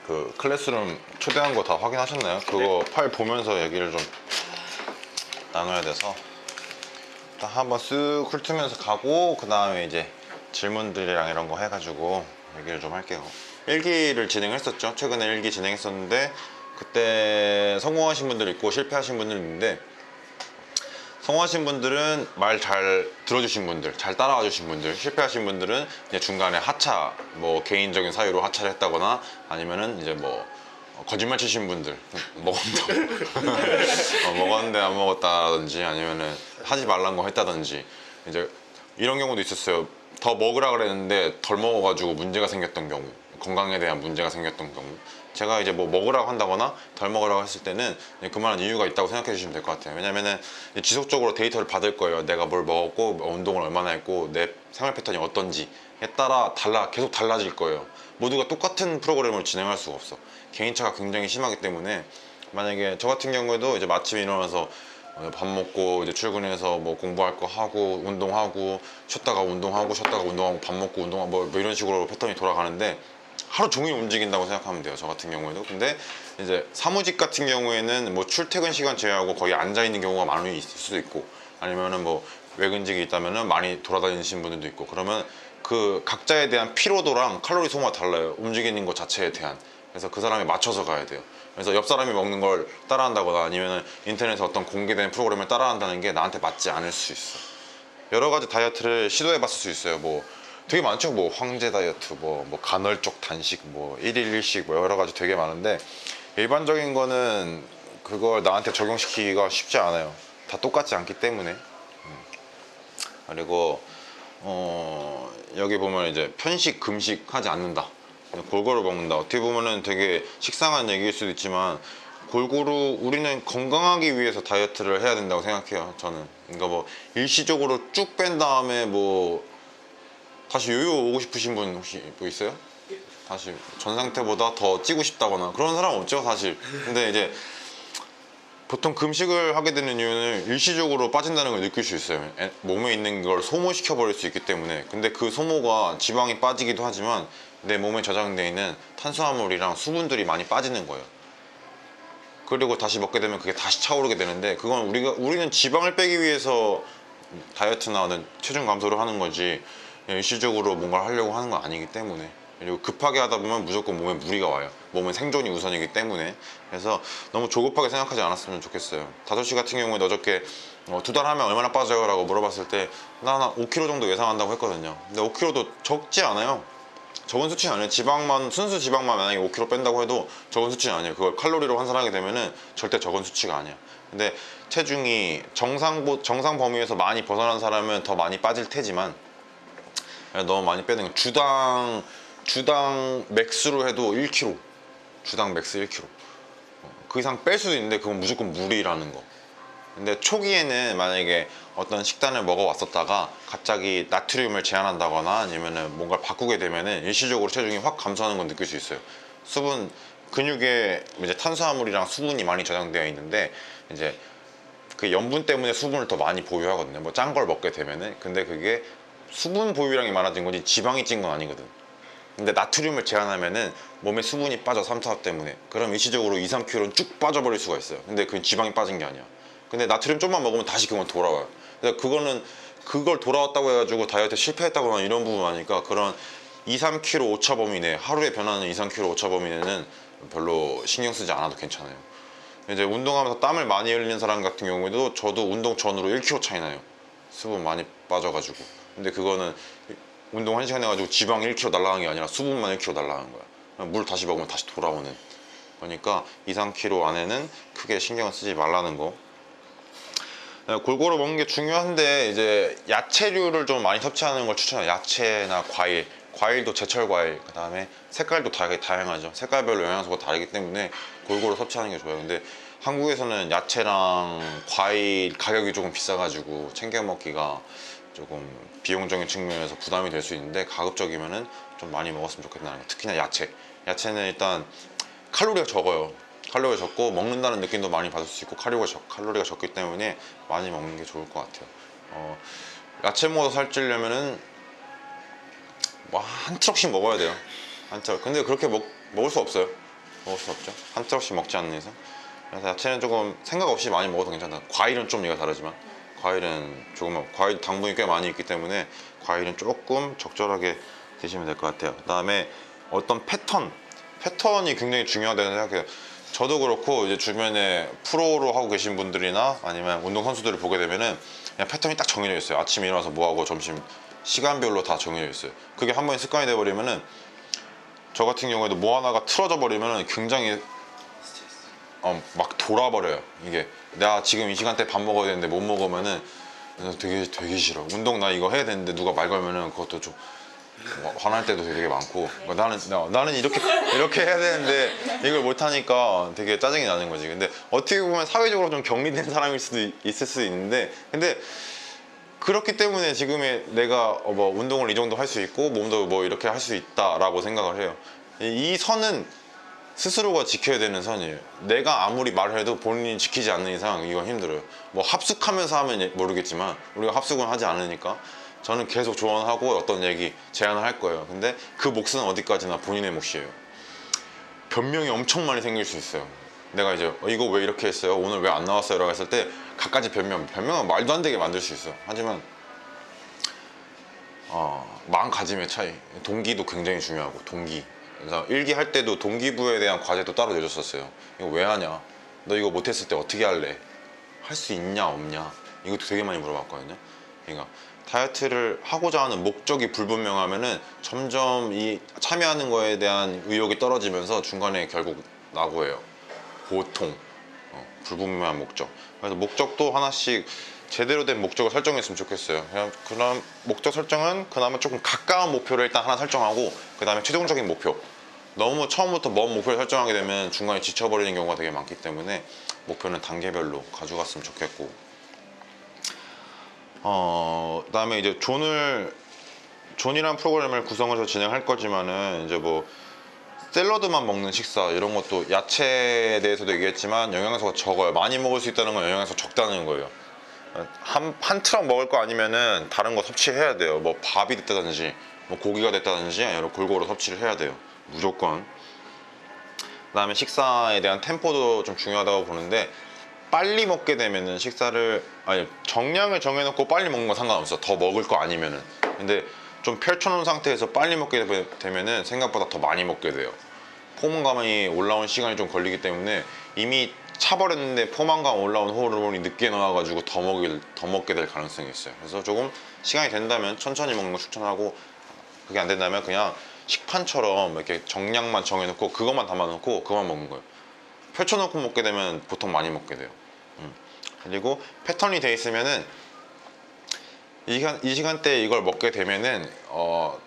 그 클래스룸 초대한 거 다 확인하셨나요? 그거 파일 보면서 얘기를 좀 나눠야 돼서 일단 한번 쓱 훑으면서 가고 그 다음에 이제 질문들이랑 이런 거 해가지고 얘기를 좀 할게요. 일기를 진행했었죠. 최근에 일기 진행했었는데 그때 성공하신 분들 있고 실패하신 분들 있는데, 성공하신 분들은 말 잘 들어주신 분들, 잘 따라와 주신 분들, 실패하신 분들은 이제 중간에 하차, 뭐 개인적인 사유로 하차를 했다거나 아니면은 이제 뭐 거짓말 치신 분들, 먹었는데 안 먹었다든지 아니면은 하지 말란 거 했다든지, 이제 이런 경우도 있었어요. 더 먹으라 그랬는데 덜 먹어가지고 문제가 생겼던 경우, 건강에 대한 문제가 생겼던 경우. 제가 이제 뭐 먹으라고 한다거나 덜 먹으라고 했을 때는 그만한 이유가 있다고 생각해 주시면 될 것 같아요. 왜냐면은 지속적으로 데이터를 받을 거예요. 내가 뭘 먹었고 운동을 얼마나 했고 내 생활 패턴이 어떤지에 따라 계속 달라질 거예요. 모두가 똑같은 프로그램을 진행할 수가 없어. 개인차가 굉장히 심하기 때문에, 만약에 저 같은 경우에도 이제 마침 일어나서 밥 먹고 이제 출근해서 뭐 공부할 거 하고 운동하고 쉬었다가 운동하고 쉬었다가 운동하고 밥 먹고 운동하고 뭐 이런 식으로 패턴이 돌아가는데 하루 종일 움직인다고 생각하면 돼요. 저 같은 경우에도. 근데 이제 사무직 같은 경우에는 뭐 출퇴근 시간 제외하고 거의 앉아 있는 경우가 많이 있을 수도 있고, 아니면은 뭐 외근직이 있다면은 많이 돌아다니시는 분들도 있고, 그러면 그 각자에 대한 피로도랑 칼로리 소모가 달라요. 움직이는 것 자체에 대한. 그래서 그 사람에 맞춰서 가야 돼요. 그래서 옆 사람이 먹는 걸 따라한다거나 아니면 인터넷에 어떤 공개된 프로그램을 따라한다는 게 나한테 맞지 않을 수 있어. 여러 가지 다이어트를 시도해 봤을 수 있어요. 뭐 되게 많죠. 뭐 황제 다이어트, 뭐 간헐적 단식, 뭐 1일 1식, 뭐 여러 가지 되게 많은데, 일반적인 거는 그걸 나한테 적용시키기가 쉽지 않아요. 다 똑같지 않기 때문에. 그리고 여기 보면 이제 편식, 금식 하지 않는다, 골고루 먹는다. 어떻게 보면은 되게 식상한 얘기일 수도 있지만, 골고루 우리는 건강하기 위해서 다이어트를 해야 된다고 생각해요. 저는. 그러니까 뭐 일시적으로 쭉 뺀 다음에 뭐 다시 요요 오고 싶으신 분 혹시 뭐 있어요? 다시 전 상태보다 더 찌고 싶다거나 그런 사람 없죠, 사실. 근데 이제 보통 금식을 하게 되는 이유는 일시적으로 빠진다는 걸 느낄 수 있어요. 몸에 있는 걸 소모시켜 버릴 수 있기 때문에. 근데 그 소모가 지방이 빠지기도 하지만 내 몸에 저장되어 있는 탄수화물이랑 수분들이 많이 빠지는 거예요. 그리고 다시 먹게 되면 그게 다시 차오르게 되는데, 그건 우리는 지방을 빼기 위해서 다이어트나 체중 감소를 하는 거지 일시적으로 뭔가를 하려고 하는 건 아니기 때문에. 그리고 급하게 하다 보면 무조건 몸에 무리가 와요. 몸은 생존이 우선이기 때문에. 그래서 너무 조급하게 생각하지 않았으면 좋겠어요. 다솔씨 같은 경우에 어저께 2달 하면 얼마나 빠져요? 라고 물어봤을 때 나 5kg 정도 예상한다고 했거든요. 근데 5kg도 적지 않아요. 적은 수치는 아니에요. 순수 지방만 만약에 5kg 뺀다고 해도 적은 수치는 아니에요. 그걸 칼로리로 환산하게 되면은 절대 적은 수치가 아니야. 근데 체중이 정상 범위에서 많이 벗어난 사람은 더 많이 빠질 테지만, 너무 많이 빼는 건 주당 맥스로 해도 1kg, 주당 맥스 1kg, 그 이상 뺄 수도 있는데 그건 무조건 무리라는 거. 근데 초기에는 만약에 어떤 식단을 먹어 왔었다가 갑자기 나트륨을 제한한다거나 아니면은 뭔가를 바꾸게 되면은 일시적으로 체중이 확 감소하는 건 느낄 수 있어요. 근육에 이제 탄수화물이랑 수분이 많이 저장되어 있는데, 이제 그 염분 때문에 수분을 더 많이 보유하거든요. 뭐 짠 걸 먹게 되면은. 근데 그게 수분 보유량이 많아진 거지 지방이 찐 건 아니거든. 근데 나트륨을 제한하면은 몸에 수분이 빠져, 삼투압 때문에. 그럼 일시적으로 2, 3kg는 쭉 빠져버릴 수가 있어요. 근데 그건 지방이 빠진 게 아니야. 근데 나트륨 좀만 먹으면 다시 그건 돌아와요. 근데 그걸 돌아왔다고 해가지고 다이어트 실패했다거나 이런 부분 아니까, 그런 2, 3kg 오차 범위 내, 하루에 변하는 2, 3kg 오차 범위 내는 별로 신경 쓰지 않아도 괜찮아요. 이제 운동하면서 땀을 많이 흘리는 사람 같은 경우에도 저도 운동 전으로 1kg 차이 나요. 수분 많이 빠져가지고. 근데 그거는 운동 1시간 해가지고 지방 1kg 날라간 게 아니라 수분만 1kg 날라간 거야. 물 다시 먹으면 다시 돌아오는. 그러니까 2, 3kg 안에는 크게 신경을 쓰지 말라는 거. 골고루 먹는 게 중요한데, 이제 야채류를 좀 많이 섭취하는 걸 추천해요. 야채나 과일도 제철 과일, 그 다음에 색깔도 되게 다양하죠. 색깔별로 영양소가 다르기 때문에 골고루 섭취하는 게 좋아요. 근데 한국에서는 야채랑 과일 가격이 조금 비싸가지고 챙겨 먹기가 조금 비용적인 측면에서 부담이 될 수 있는데, 가급적이면은 좀 많이 먹었으면 좋겠다는 거. 특히나 야채는 일단 칼로리가 적어요. 칼로리가 적고 먹는다는 느낌도 많이 받을 수 있고, 칼로리가 적기 때문에 많이 먹는 게 좋을 것 같아요. 야채 먹어서 살찌려면은 뭐 한 트럭씩 먹어야 돼요. 한 트럭. 근데 그렇게 먹을 수 없어요. 먹을 수 없죠. 한 트럭씩 먹지 않는 이상. 그래서 야채는 조금 생각 없이 많이 먹어도 괜찮다. 과일은 좀 얘가 다르지만 과일은 조금 과일 당분이 꽤 많이 있기 때문에 과일은 조금 적절하게 드시면 될 것 같아요. 그다음에 어떤 패턴이 굉장히 중요하다고 생각해요. 저도 그렇고 이제 주변에 프로로 하고 계신 분들이나 아니면 운동 선수들을 보게 되면은 그냥 패턴이 딱 정해져 있어요. 아침에 일어나서 뭐 하고 점심 시간별로 다 정해져 있어요. 그게 한 번에 습관이 돼 버리면은 저 같은 경우에도 뭐 하나가 틀어져 버리면은 굉장히 막 돌아버려요. 이게 내가 지금 이 시간대 밥 먹어야 되는데 못 먹으면은 되게 싫어. 운동 나 이거 해야 되는데 누가 말 걸면은 그것도 좀 화날 때도 되게 많고. 그러니까 나는 이렇게 해야 되는데 이걸 못 하니까 되게 짜증이 나는 거지. 근데 어떻게 보면 사회적으로 좀 격리된 사람일 수도 있을 수 있는데, 근데 그렇기 때문에 지금의 내가 뭐 운동을 이 정도 할 수 있고 몸도 뭐 이렇게 할 수 있다라고 생각을 해요. 이 선은 스스로가 지켜야 되는 선이에요. 내가 아무리 말을 해도 본인이 지키지 않는 이상 이건 힘들어요. 뭐 합숙하면서 하면 모르겠지만 우리가 합숙은 하지 않으니까 저는 계속 조언하고 어떤 얘기 제안을 할 거예요. 근데 그 몫은 어디까지나 본인의 몫이에요. 변명이 엄청 많이 생길 수 있어요. 내가 이제 이거 왜 이렇게 했어요? 오늘 왜 안 나왔어요? 라고 했을 때 갖가지 변명은 말도 안 되게 만들 수 있어. 하지만 마음가짐의 차이, 동기도 굉장히 중요하고. 동기. 그래서 일기 할 때도 동기부여에 대한 과제도 따로 내줬었어요. 이거 왜 하냐? 너 이거 못했을 때 어떻게 할래? 할 수 있냐 없냐? 이것도 되게 많이 물어봤거든요. 그러니까 다이어트를 하고자 하는 목적이 불분명하면은 점점 이 참여하는 거에 대한 의욕이 떨어지면서 중간에 결국 낙오해요. 보통 불분명한 목적. 그래서 목적도 하나씩 제대로 된 목적을 설정했으면 좋겠어요. 그냥 그런 목적 설정은 그나마 조금 가까운 목표를 일단 하나 설정하고 그 다음에 최종적인 목표. 너무 처음부터 먼 목표를 설정하게 되면 중간에 지쳐버리는 경우가 되게 많기 때문에 목표는 단계별로 가져갔으면 좋겠고. 그다음에 이제 존이란 프로그램을 구성해서 진행할 거지만은 이제 뭐 샐러드만 먹는 식사 이런 것도 야채에 대해서도 얘기했지만 영양소가 적어요. 많이 먹을 수 있다는 건 영양소 적다는 거예요. 한 트럭 먹을 거 아니면은 다른 거 섭취해야 돼요. 뭐 밥이 됐다든지 뭐 고기가 됐다든지 여러 골고루 섭취를 해야 돼요. 무조건. 그다음에 식사에 대한 템포도 좀 중요하다고 보는데 빨리 먹게 되면은 정량을 정해놓고 빨리 먹는 건 상관없어. 더 먹을 거 아니면은. 근데 좀 펼쳐놓은 상태에서 빨리 먹게 되면은 생각보다 더 많이 먹게 돼요. 포만감이 올라온 시간이 좀 걸리기 때문에 이미 차버렸는데 포만감 올라온 호르몬이 늦게 나와가지고 더 먹게 될 가능성이 있어요. 그래서 조금 시간이 된다면 천천히 먹는 거 추천하고, 그게 안 된다면 그냥 식판처럼 이렇게 정량만 정해놓고 그것만 담아놓고 그것만 먹는 거예요. 펼쳐놓고 먹게 되면 보통 많이 먹게 돼요. 그리고 패턴이 돼 있으면은 이 시간대에 이걸 먹게 되면은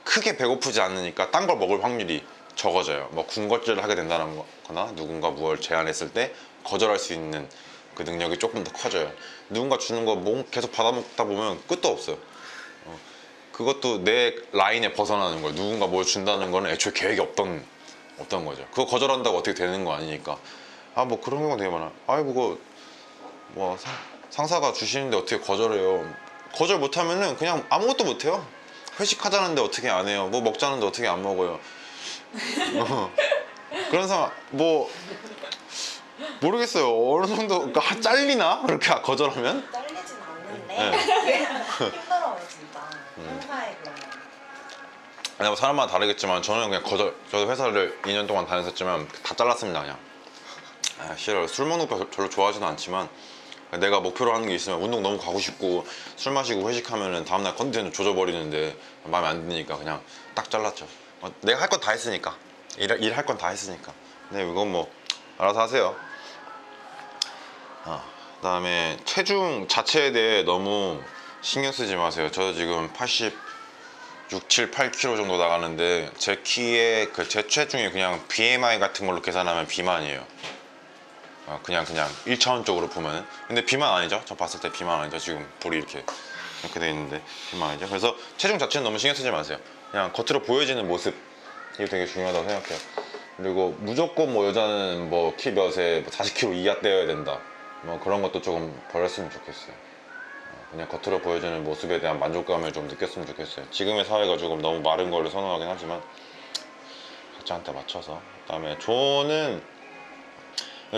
크게 배고프지 않으니까 딴 걸 먹을 확률이 적어져요. 뭐 군것질을 하게 된다는 거나 누군가 무엇을 제안했을 때 거절할 수 있는 그 능력이 조금 더 커져요. 누군가 주는 거 계속 받아먹다 보면 끝도 없어요. 그것도 내 라인에 벗어나는 거예요. 누군가 뭘 준다는 거는 애초에 계획이 없던 거죠. 그거 거절한다고 어떻게 되는 거 아니니까. 뭐 그런 경우가 되게 많아요. 그거 뭐 상사가 주시는데 어떻게 거절해요? 거절 못하면은 그냥 아무것도 못해요. 회식하자는데 어떻게 안 해요? 뭐 먹자는데 어떻게 안 먹어요? 그런 상황 뭐 모르겠어요. 어느 정도 그러니까 잘리나? 그렇게 거절하면? 잘리진 않는데 네. 힘들어요 진짜. 회사에 그러면. 뭐 사람마다 다르겠지만 저는 그냥 저도 회사를 2년 동안 다녔었지만 다 잘랐습니다. 그냥 싫어요. 술 먹는 거 별로 좋아하지는 않지만 내가 목표로 하는 게 있으면 운동 너무 가고 싶고 술 마시고 회식하면은 다음날 컨디션 조져버리는데 마음에 안 드니까 그냥 딱 잘랐죠. 내가 할 건 다 했으니까. 일할 건 다 했으니까. 근데 이건 뭐 알아서 하세요. 그다음에 체중 자체에 대해 너무 신경 쓰지 마세요. 저 지금 86, 7, 8kg 정도 나가는데 제 키에 제 체중이 그냥 BMI 같은 걸로 계산하면 비만이에요. 그냥 1차원적으로 보면은. 근데 비만 아니죠. 저 봤을 때 비만 아니죠. 지금 볼이 이렇게 돼 있는데 비만 아니죠. 그래서 체중 자체는 너무 신경 쓰지 마세요. 그냥 겉으로 보여지는 모습, 이게 되게 중요하다고 생각해요. 그리고 무조건 뭐 여자는 뭐 키 몇에 40kg 이하 떼어야 된다, 뭐 그런 것도 조금 버렸으면 좋겠어요. 그냥 겉으로 보여지는 모습에 대한 만족감을 좀 느꼈으면 좋겠어요. 지금의 사회가 조금 너무 마른 거를 선호하긴 하지만 각자한테 맞춰서 그다음에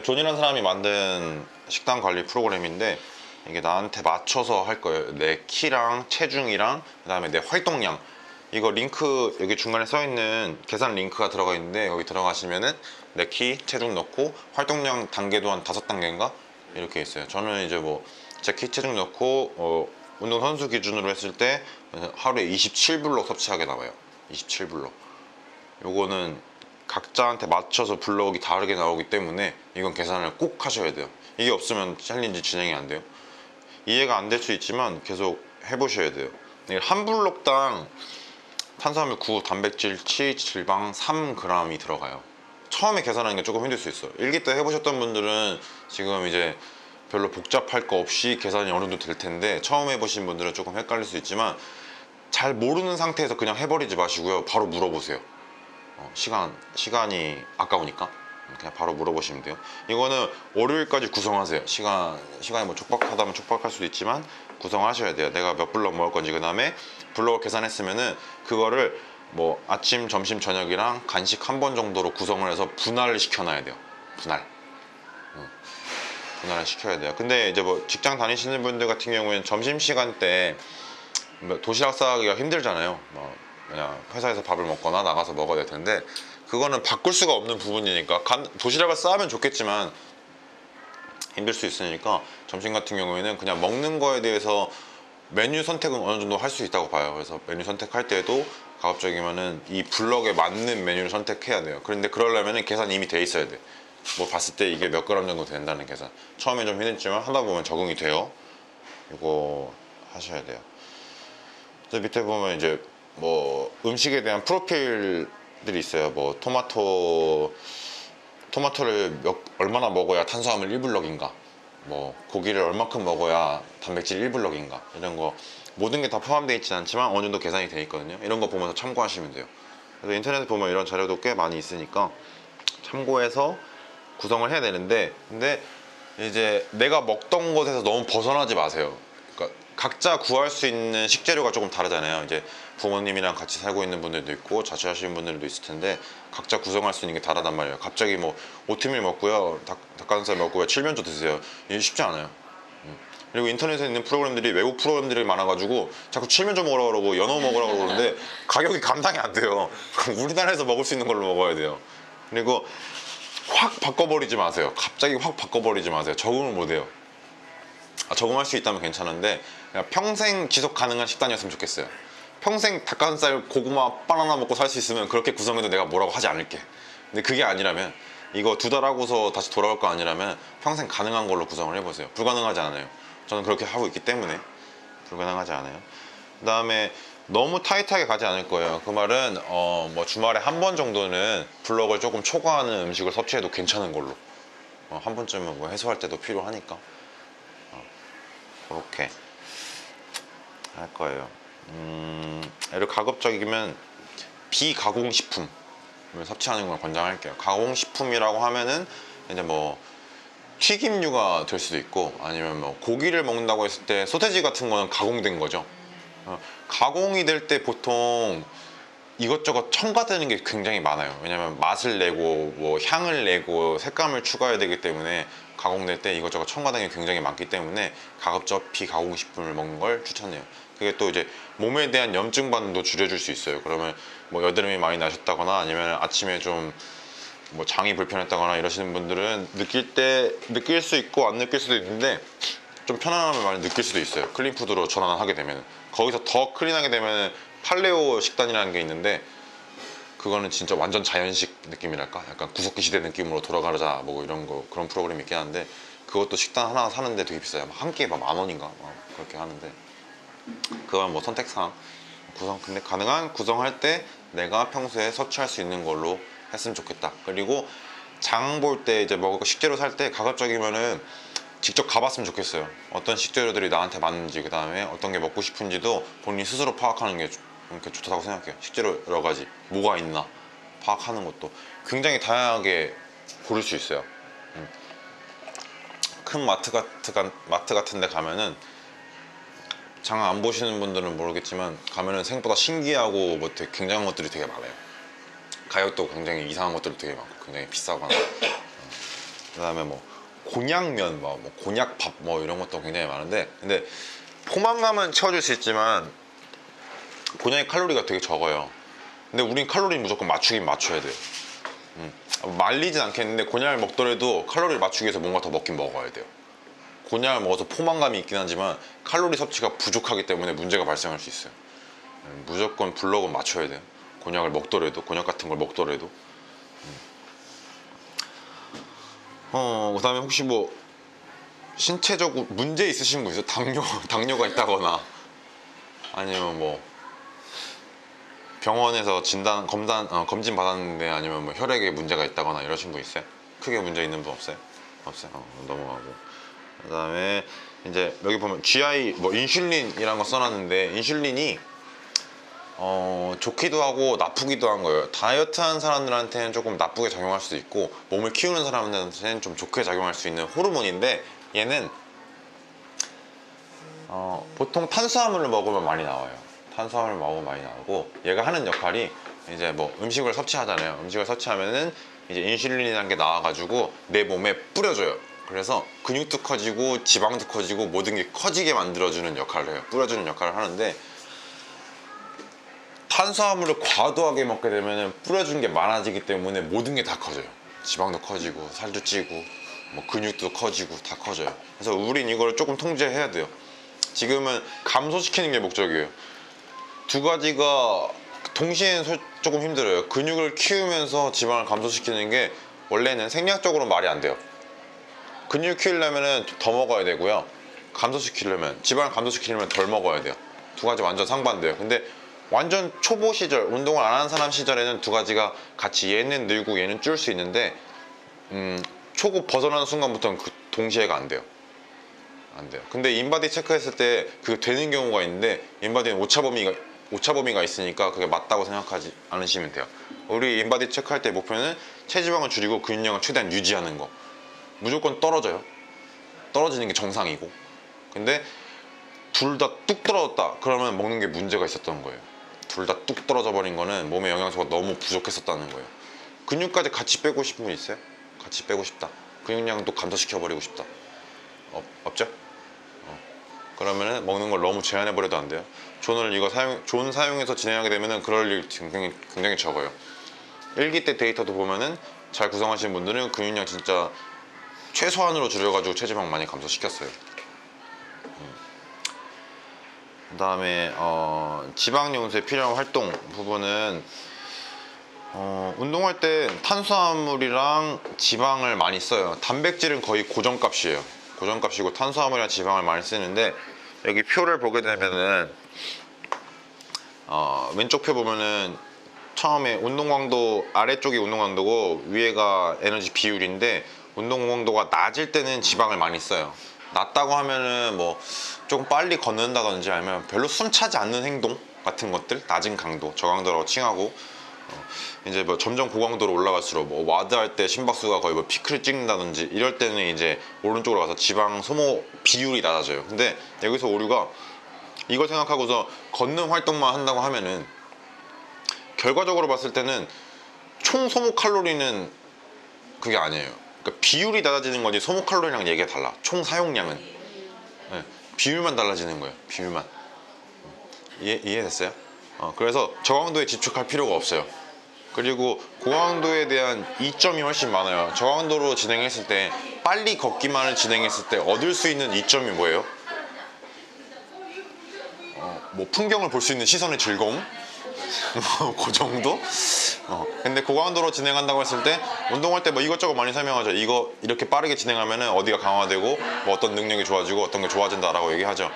존이라는 사람이 만든 식단 관리 프로그램인데 이게 나한테 맞춰서 할 거예요. 내 키랑 체중이랑 그다음에 내 활동량. 이거 링크 여기 중간에 써 있는 계산 링크가 들어가 있는데 여기 들어가시면은 내 키, 체중 넣고 활동량 단계도 한 5단계인가 이렇게 있어요. 저는 이제 뭐 제 키, 체중 넣고 운동 선수 기준으로 했을 때 하루에 27블록 섭취하게 나와요. 27블록. 요거는 각자한테 맞춰서 블록이 다르게 나오기 때문에 이건 계산을 꼭 하셔야 돼요. 이게 없으면 챌린지 진행이 안 돼요. 이해가 안 될 수 있지만 계속 해보셔야 돼요. 이게 한 블록당 탄수화물 9, 단백질 7, 지방 3g이 들어가요. 처음에 계산하는 게 조금 힘들 수 있어요. 1기 때 해보셨던 분들은 지금 이제 별로 복잡할 거 없이 계산이 어느 정도 될 텐데 처음 해보신 분들은 조금 헷갈릴 수 있지만 잘 모르는 상태에서 그냥 해버리지 마시고요. 바로 물어보세요. 시간이 아까우니까 그냥 바로 물어보시면 돼요. 이거는 월요일까지 구성하세요. 시간이 뭐 촉박하다면 촉박할 수도 있지만 구성하셔야 돼요. 내가 몇 블럭 먹을 건지. 그 다음에 블럭을 계산했으면은 그거를 뭐 아침, 점심, 저녁이랑 간식 한 번 정도로 구성을 해서 분할을 시켜놔야 돼요. 분할을 시켜야 돼요. 근데 이제 뭐 직장 다니시는 분들 같은 경우에는 점심시간 때 도시락 싸기가 힘들잖아요. 뭐 그냥 회사에서 밥을 먹거나 나가서 먹어야 될 텐데 그거는 바꿀 수가 없는 부분이니까 도시락을 싸면 좋겠지만 힘들 수 있으니까 점심 같은 경우에는 그냥 먹는 거에 대해서 메뉴 선택은 어느 정도 할 수 있다고 봐요. 그래서 메뉴 선택할 때도 가급적이면은 이 블럭에 맞는 메뉴를 선택해야 돼요. 그런데 그러려면은 계산이 이미 돼 있어야 돼. 뭐 봤을 때 이게 몇 그램 정도 된다는 계산. 처음엔 좀 힘들지만 하다 보면 적응이 돼요. 이거 하셔야 돼요. 저 밑에 보면 이제 뭐 음식에 대한 프로필들이 있어요. 뭐 토마토를 얼마나 먹어야 탄수화물 1블럭인가, 뭐 고기를 얼마큼 먹어야 단백질 1블럭인가, 이런 거 모든 게 다 포함되어 있진 않지만 어느 정도 계산이 되어 있거든요. 이런 거 보면서 참고하시면 돼요. 그래서 인터넷에 보면 이런 자료도 꽤 많이 있으니까 참고해서 구성을 해야 되는데, 근데 이제 내가 먹던 것에서 너무 벗어나지 마세요. 그러니까 각자 구할 수 있는 식재료가 조금 다르잖아요. 이제 부모님이랑 같이 살고 있는 분들도 있고 자취하시는 분들도 있을 텐데 각자 구성할 수 있는 게 다르단 말이에요. 갑자기 뭐 오트밀 먹고요, 닭가슴살 먹고요, 칠면조 드세요. 이게 쉽지 않아요. 그리고 인터넷에 있는 프로그램들이 외국 프로그램들이 많아가지고 자꾸 칠면조 먹으라고 그러고 연어 먹으라고 그러는데 가격이 감당이 안 돼요. 우리나라에서 먹을 수 있는 걸로 먹어야 돼요. 그리고 확 바꿔버리지 마세요. 갑자기 확 바꿔버리지 마세요. 적응을 못 해요. 적응할 수 있다면 괜찮은데 그냥 평생 지속 가능한 식단이었으면 좋겠어요. 평생 닭가슴살, 고구마, 바나나 먹고 살 수 있으면 그렇게 구성해도 내가 뭐라고 하지 않을게. 근데 그게 아니라면, 이거 2달 하고서 다시 돌아올 거 아니라면 평생 가능한 걸로 구성을 해보세요. 불가능하지 않아요. 저는 그렇게 하고 있기 때문에 불가능하지 않아요. 그 다음에 너무 타이트하게 가지 않을 거예요. 그 말은 뭐 주말에 한 번 정도는 블럭을 조금 초과하는 음식을 섭취해도 괜찮은 걸로, 한 번쯤은 뭐 해소할 때도 필요하니까 그렇게 할 거예요. 예를 가급적이면 비가공식품을 섭취하는 걸 권장할게요. 가공식품이라고 하면은 이제 뭐 튀김류가 될 수도 있고, 아니면 뭐 고기를 먹는다고 했을 때 소세지 같은 거는 가공된 거죠. 가공이 될 때 보통 이것저것 첨가되는 게 굉장히 많아요. 왜냐면 맛을 내고 뭐 향을 내고 색감을 추가해야 되기 때문에 가공될 때 이것저것 첨가되는 게 굉장히 많기 때문에 가급적 비가공식품을 먹는 걸 추천해요. 그게 또 이제 몸에 대한 염증 반응도 줄여줄 수 있어요. 그러면 뭐 여드름이 많이 나셨다거나 아니면 아침에 좀 뭐 장이 불편했다거나 이러시는 분들은 느낄 수 있고 안 느낄 수도 있는데 좀 편안함을 많이 느낄 수도 있어요. 클린푸드로 전환하게 되면. 거기서 더 클린하게 되면 팔레오 식단이라는 게 있는데 그거는 진짜 완전 자연식 느낌이랄까, 약간 구석기 시대 느낌으로 돌아가자 뭐 이런 거, 그런 프로그램이 있긴 한데 그것도 식단 하나 사는데 되게 비싸요. 한 끼에 막 10,000원인가 그렇게 하는데 그건 뭐 선택사항 근데 가능한 구성할 때 내가 평소에 섭취할 수 있는 걸로 했으면 좋겠다. 그리고 장 볼 때 이제 먹을 거 식재료 살 때 가급적이면은 직접 가봤으면 좋겠어요. 어떤 식재료들이 나한테 맞는지, 그 다음에 어떤 게 먹고 싶은지도 본인 스스로 파악하는 게 이렇게 좋다고 생각해요. 식재료 여러 가지 뭐가 있나 파악하는 것도 굉장히 다양하게 고를 수 있어요. 큰 마트 같은 데 가면은 장 안 보시는 분들은 모르겠지만 가면은 생각보다 신기하고 뭐 되게 굉장한 것들이 되게 많아요. 가격도 굉장히 이상한 것들도 되게 많고 굉장히 비싸거나 그다음에 뭐 곤약면, 뭐 곤약밥 뭐 이런 것도 굉장히 많은데 근데 포만감은 채워줄 수 있지만 곤약의 칼로리가 되게 적어요. 근데 우린 칼로리 무조건 맞추긴 맞춰야 돼요. 말리진 않겠는데 곤약을 먹더라도 칼로리를 맞추기 위해서 뭔가 더 먹긴 먹어야 돼요. 곤약을 먹어서 포만감이 있긴 하지만 칼로리 섭취가 부족하기 때문에 문제가 발생할 수 있어요. 무조건 블럭은 맞춰야 돼요. 곤약을 먹더라도, 곤약 같은 걸 먹더라도. 그다음에 혹시 뭐 신체적으로 문제 있으신 분 있어요? 당뇨가 있다거나 아니면 뭐 병원에서 검진 받았는데 아니면 뭐 혈액에 문제가 있다거나 이러신 분 있어요? 크게 문제 있는 분 없어요? 없어요. 넘어가고. 그다음에 이제 여기 보면 GI 뭐 인슐린이라는 거 써놨는데 인슐린이 좋기도 하고 나쁘기도 한 거예요. 다이어트 하는 사람들한테는 조금 나쁘게 작용할 수도 있고 몸을 키우는 사람들한테는 좀 좋게 작용할 수 있는 호르몬인데 얘는 보통 탄수화물을 먹으면 많이 나와요. 탄수화물을 먹으면 많이 나오고 얘가 하는 역할이 이제 뭐 음식을 섭취하잖아요. 음식을 섭취하면은 이제 인슐린이라는 게 나와가지고 내 몸에 뿌려줘요. 그래서 근육도 커지고 지방도 커지고 모든 게 커지게 만들어주는 역할을 해요. 뿌려주는 역할을 하는데 탄수화물을 과도하게 먹게 되면 뿌려주는 게 많아지기 때문에 모든 게 다 커져요. 지방도 커지고 살도 찌고 뭐 근육도 커지고 다 커져요. 그래서 우린 이걸 조금 통제해야 돼요. 지금은 감소시키는 게 목적이에요. 두 가지가 동시에 조금 힘들어요. 근육을 키우면서 지방을 감소시키는 게 원래는 생리학적으로 말이 안 돼요. 근육 키우려면 더 먹어야 되고요. 지방을 감소시키려면 덜 먹어야 돼요. 두 가지 완전 상반돼요. 근데 완전 초보 시절, 운동을 안 하는 사람 시절에는 두 가지가 같이 얘는 늘고 얘는 줄 수 있는데 초급 벗어나는 순간부터는 그 동시에가 안 돼요. 안 돼요. 근데 인바디 체크했을 때 그게 되는 경우가 있는데 인바디는 오차 범위가 있으니까 그게 맞다고 생각하지 않으시면 돼요. 우리 인바디 체크할 때 목표는 체지방을 줄이고 근육량을 최대한 유지하는 거. 무조건 떨어져요. 떨어지는 게 정상이고. 근데 둘 다 뚝 떨어졌다. 그러면 먹는 게 문제가 있었던 거예요. 둘 다 뚝 떨어져 버린 거는 몸의 영양소가 너무 부족했었다는 거예요. 근육까지 같이 빼고 싶은 분 있어요? 같이 빼고 싶다. 근육량도 감소시켜 버리고 싶다. 없죠? 그러면은 먹는 걸 너무 제한해 버려도 안 돼요. 존을 이거 존 사용해서 진행하게 되면은 그럴 일 굉장히 적어요. 1기 때 데이터도 보면은 잘 구성하신 분들은 근육량 진짜 최소한으로 줄여가지고 체지방 많이 감소시켰어요. 그 다음에 지방 용소에 필요한 활동 부분은 운동할 때 탄수화물이랑 지방을 많이 써요. 단백질은 거의 고정값이에요. 고정값이고 탄수화물이랑 지방을 많이 쓰는데 여기 표를 보게 되면은 왼쪽 표 보면은 처음에 운동 강도 아래쪽이 운동 강도고 위에가 에너지 비율인데 운동 강도가 낮을 때는 지방을 많이 써요. 낮다고 하면은 뭐 조금 빨리 걷는다든지 아니면 별로 숨 차지 않는 행동 같은 것들, 낮은 강도, 저강도라고 칭하고 이제 뭐 점점 고강도로 올라갈수록 뭐 와드 할 때 심박수가 거의 뭐 피크를 찍는다든지 이럴 때는 이제 오른쪽으로 가서 지방 소모 비율이 낮아져요. 근데 여기서 오류가 이걸 생각하고서 걷는 활동만 한다고 하면은 결과적으로 봤을 때는 총 소모 칼로리는 그게 아니에요. 그러니까 비율이 낮아지는 거지 소모 칼로리랑 얘기가 달라. 총 사용량은 네, 비율만 달라지는 거예요. 비율만. 이해됐어요? 그래서 저강도에 집중할 필요가 없어요. 그리고 고강도에 대한 이점이 훨씬 많아요. 저강도로 진행했을 때 빨리 걷기만을 진행했을 때 얻을 수 있는 이점이 뭐예요? 뭐 풍경을 볼 수 있는 시선의 즐거움? 그 정도? 근데 고강도로 진행한다고 했을 때 운동할 때 뭐 이것저것 많이 설명하죠. 이거 이렇게 빠르게 진행하면 어디가 강화되고 뭐 어떤 능력이 좋아지고 어떤 게 좋아진다라고 얘기하죠.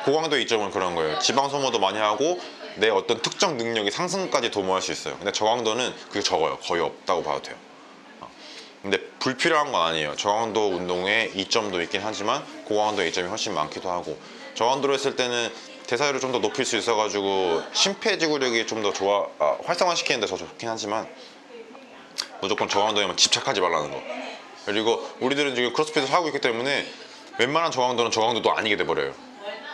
고강도의 이점은 그런 거예요. 지방 소모도 많이 하고 내 어떤 특정 능력이 상승까지 도모할 수 있어요. 근데 저강도는 그게 적어요. 거의 없다고 봐도 돼요. 근데 불필요한 건 아니에요. 저강도 운동에 이점도 있긴 하지만 고강도의 이점이 훨씬 많기도 하고 저강도로 했을 때는 대사율을 좀 더 높일 수 있어가지고 심폐지구력이 좀 더 활성화시키는 데 더 좋긴 하지만 무조건 저강도에만 집착하지 말라는 거. 그리고 우리들은 지금 크로스핏을 하고 있기 때문에 웬만한 저강도는 저강도도 아니게 돼버려요.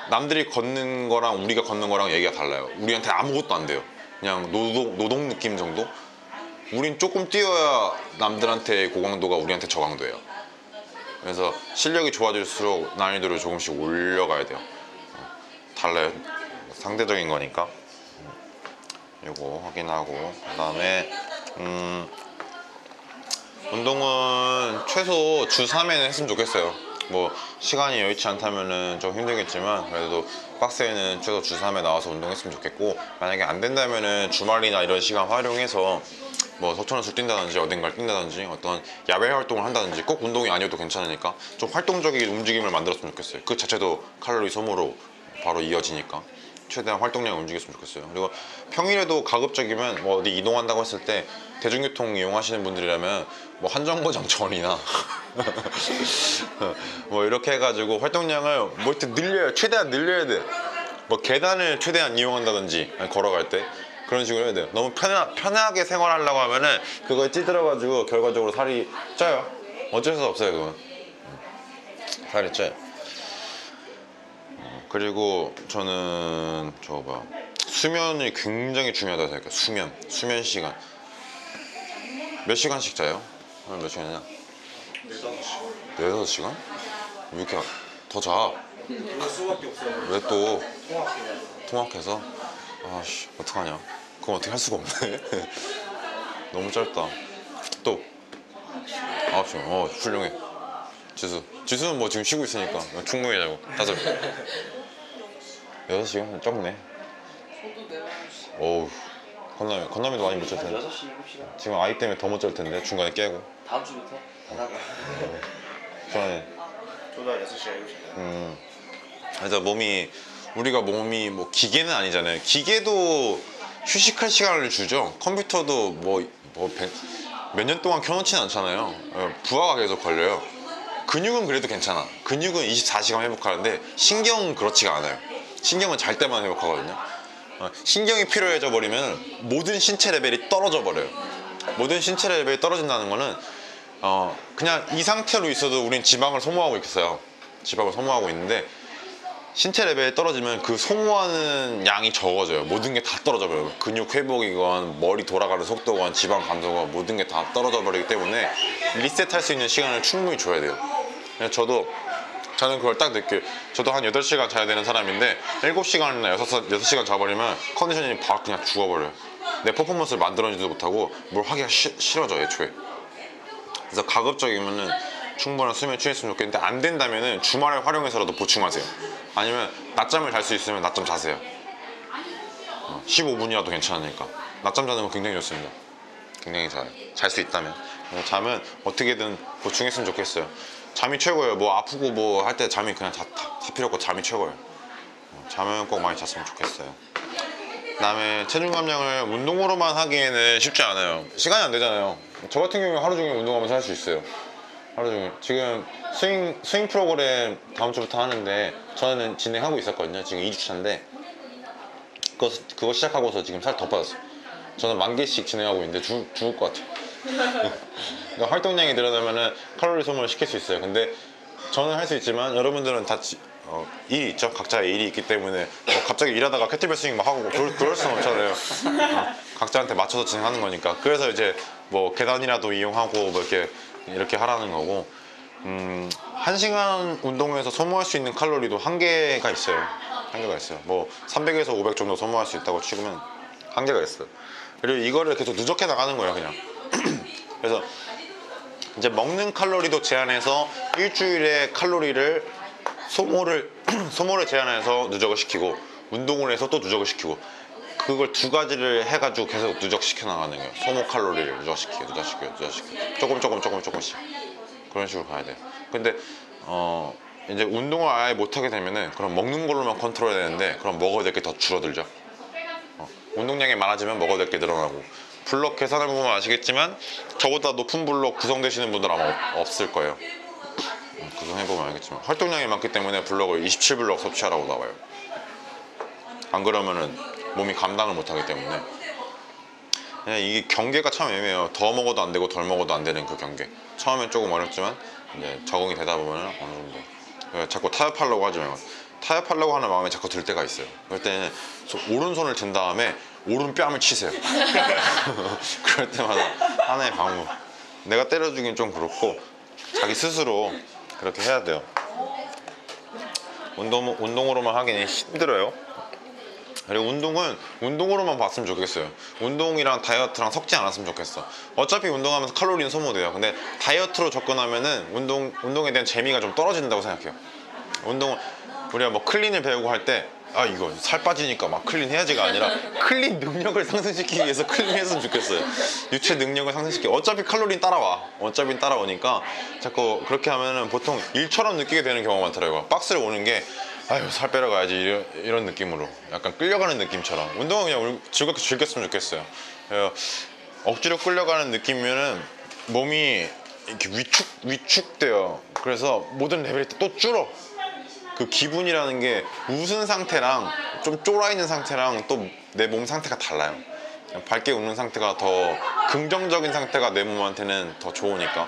남들이 걷는 거랑 우리가 걷는 거랑 얘기가 달라요. 우리한테 아무것도 안 돼요. 그냥 노동 느낌 정도? 우린 조금 뛰어야 남들한테 고강도가 우리한테 저강도예요. 그래서 실력이 좋아질수록 난이도를 조금씩 올려가야 돼요. 달라요. 상대적인 거니까. 이거 확인하고, 그 다음에 운동은 최소 주 3회는 했으면 좋겠어요. 뭐 시간이 여의치 않다면은 좀 힘들겠지만 그래도 박스에는 최소 주 3회 나와서 운동했으면 좋겠고, 만약에 안 된다면은 주말이나 이런 시간 활용해서 뭐 석촌호수 뛴다든지 어딘가를 뛴다든지 어떤 야외 활동을 한다든지, 꼭 운동이 아니어도 괜찮으니까 좀 활동적인 움직임을 만들었으면 좋겠어요. 그 자체도 칼로리 소모로 바로 이어지니까 최대한 활동량을 움직였으면 좋겠어요. 그리고 평일에도 가급적이면 뭐 어디 이동한다고 했을 때 대중교통 이용하시는 분들이라면 뭐 한정거장 전이나 뭐 이렇게 해가지고 활동량을 뭐 이렇게 늘려요. 최대한 늘려야 돼. 뭐 계단을 최대한 이용한다든지 걸어갈 때 그런 식으로 해야 돼요. 너무 편하게 생활하려고 하면은 그거에 찌들어가지고 결과적으로 살이 쪄요. 어쩔 수 없어요, 그건. 살이 쪄요. 그리고 저는 수면이 굉장히 중요하다고 생각해요. 수면 시간. 몇 시간씩 자요? 몇 시간이냐? 4-5시간? 왜 이렇게 더 자? 그럴 수밖에 없어요. 왜 또 통학해요. 통학해서? 아씨, 어떡하냐? 그건 어떻게 할 수가 없네. 너무 짧다. 또 9시간. 훌륭해. 지수는 뭐 지금 쉬고 있으니까 충분히 자고. 6시간? 적네. 저도 내려오시. 어우, 건남이도 많이 못 잘 텐데. 6시, 7시간. 지금 아이 때문에 더 못 잘 텐데, 중간에 깨고. 다음 주부터 하다가 중간에. 저도 6시간, 7시간. 그래서 우리가 몸이 뭐 기계는 아니잖아요. 기계도 휴식할 시간을 주죠. 컴퓨터도 몇 년 동안 켜놓지는 않잖아요. 부하가 계속 걸려요. 근육은 그래도 괜찮아. 근육은 24시간 회복하는데 신경은 그렇지가 않아요. 신경은 잘 때만 회복하거든요. 신경이 필요해져 버리면 모든 신체 레벨이 떨어져 버려요. 모든 신체 레벨이 떨어진다는 거는 그냥 이 상태로 있어도 우린 지방을 소모하고 있어요. 지방을 소모하고 있는데 신체 레벨이 떨어지면 그 소모하는 양이 적어져요. 모든 게 다 떨어져 버려요. 근육 회복이건 머리 돌아가는 속도건 지방 감소건 모든 게 다 떨어져 버리기 때문에 리셋할 수 있는 시간을 충분히 줘야 돼요. 그래서 저는 그걸 딱 느껴요. 저도 한 8시간 자야 되는 사람인데 7시간이나 6시간 자버리면 컨디션이 바로 그냥 죽어버려요. 내 퍼포먼스를 만들어내지도 못하고 뭘 하기가 싫어져, 애초에. 그래서 가급적이면은 충분한 수면 취했으면 좋겠는데, 안 된다면은 주말에 활용해서라도 보충하세요. 아니면 낮잠을 잘 수 있으면 낮잠 자세요. 15분이라도 괜찮으니까. 낮잠 자는 건 굉장히 좋습니다. 굉장히 잘 수 있다면. 잠은 어떻게든 보충했으면 좋겠어요. 잠이 최고예요. 뭐 아프고 뭐 할 때 잠이 그냥 다 필요 없고 잠이 최고예요. 잠은 꼭 많이 잤으면 좋겠어요. 그다음에 체중 감량을 운동으로만 하기에는 쉽지 않아요. 시간이 안 되잖아요. 저 같은 경우에 하루 종일 운동하면서 할 수 있어요. 하루 종일. 지금 스윙 프로그램 다음 주부터 하는데 저는 진행하고 있었거든요. 지금 2주차인데 그거 시작하고서 지금 살 더 빠졌어요. 저는 10,000개씩 진행하고 있는데 죽을 것 같아요. 그러니까 활동량이 늘어나면은 칼로리 소모를 시킬 수 있어요. 근데 저는 할 수 있지만 여러분들은 다 일이 있죠. 각자의 일이 있기 때문에 갑자기 일하다가 캐틀벨 스윙 막 하고 그럴 수는 없잖아요. 각자한테 맞춰서 진행하는 거니까. 그래서 이제 뭐 계단이라도 이용하고 뭐 이렇게 하라는 거고. 1시간 운동에서 소모할 수 있는 칼로리도 한계가 있어요. 뭐 300에서 500 정도 소모할 수 있다고 치면 한계가 있어요. 그리고 이거를 계속 누적해 나가는 거예요, 그냥. 그래서 이제 먹는 칼로리도 제한해서 일주일에 칼로리를 소모를 제한해서 누적을 시키고, 운동을 해서 또 누적을 시키고, 그걸 두 가지를 해가지고 계속 누적시켜 나가는 거예요. 소모 칼로리를 누적시키고 조금씩 그런 식으로 가야 돼요. 근데 이제 운동을 아예 못하게 되면은 그럼 먹는 걸로만 컨트롤 해야 되는데, 그럼 먹어야 될 게 더 줄어들죠. 운동량이 많아지면 먹어야 될 게 늘어나고. 블록 계산을 보면 아시겠지만 저보다 높은 블록 구성되시는 분들 아마 없을 거예요. 구성해보면 알겠지만 활동량이 많기 때문에 블록을 27블록 섭취하라고 나와요. 안 그러면은 몸이 감당을 못하기 때문에. 그냥 이게 경계가 참 애매해요. 더 먹어도 안 되고 덜 먹어도 안 되는 그 경계. 처음엔 조금 어렵지만 이제 적응이 되다 보면 어느 정도. 자꾸 타협하려고 하지 말고, 타협하려고 하는 마음이 자꾸 들 때가 있어요. 그럴 때는 오른손을 든 다음에 오른뺨을 치세요. 그럴 때마다 하나의 방법. 내가 때려주긴 좀 그렇고 자기 스스로 그렇게 해야 돼요. 운동으로만 하기는 힘들어요. 그리고 운동은 운동으로만 봤으면 좋겠어요. 운동이랑 다이어트랑 섞지 않았으면 좋겠어. 어차피 운동하면서 칼로리는 소모돼요. 근데 다이어트로 접근하면은 운동에 대한 재미가 좀 떨어진다고 생각해요. 우리가 뭐 클린을 배우고 할 때 이거 살 빠지니까 막 클린 해야지가 아니라 클린 능력을 상승시키기 위해서 클린 했으면 좋겠어요. 유체 능력을 상승시키기. 어차피 칼로리는 따라와. 어차피 따라오니까 자꾸 그렇게 하면은 보통 일처럼 느끼게 되는 경우가 많더라고요. 박스를 오는 게 살 빼러 가야지 이런 느낌으로 약간 끌려가는 느낌처럼. 운동은 그냥 즐겁게 즐겼으면 좋겠어요. 억지로 끌려가는 느낌이면은 몸이 이렇게 위축돼요. 그래서 모든 레벨이 또 줄어. 그 기분이라는 게 웃은 상태랑 좀 쫄아있는 상태랑 또 내 몸 상태가 달라요. 밝게 웃는 상태가 더 긍정적인 상태가 내 몸한테는 더 좋으니까.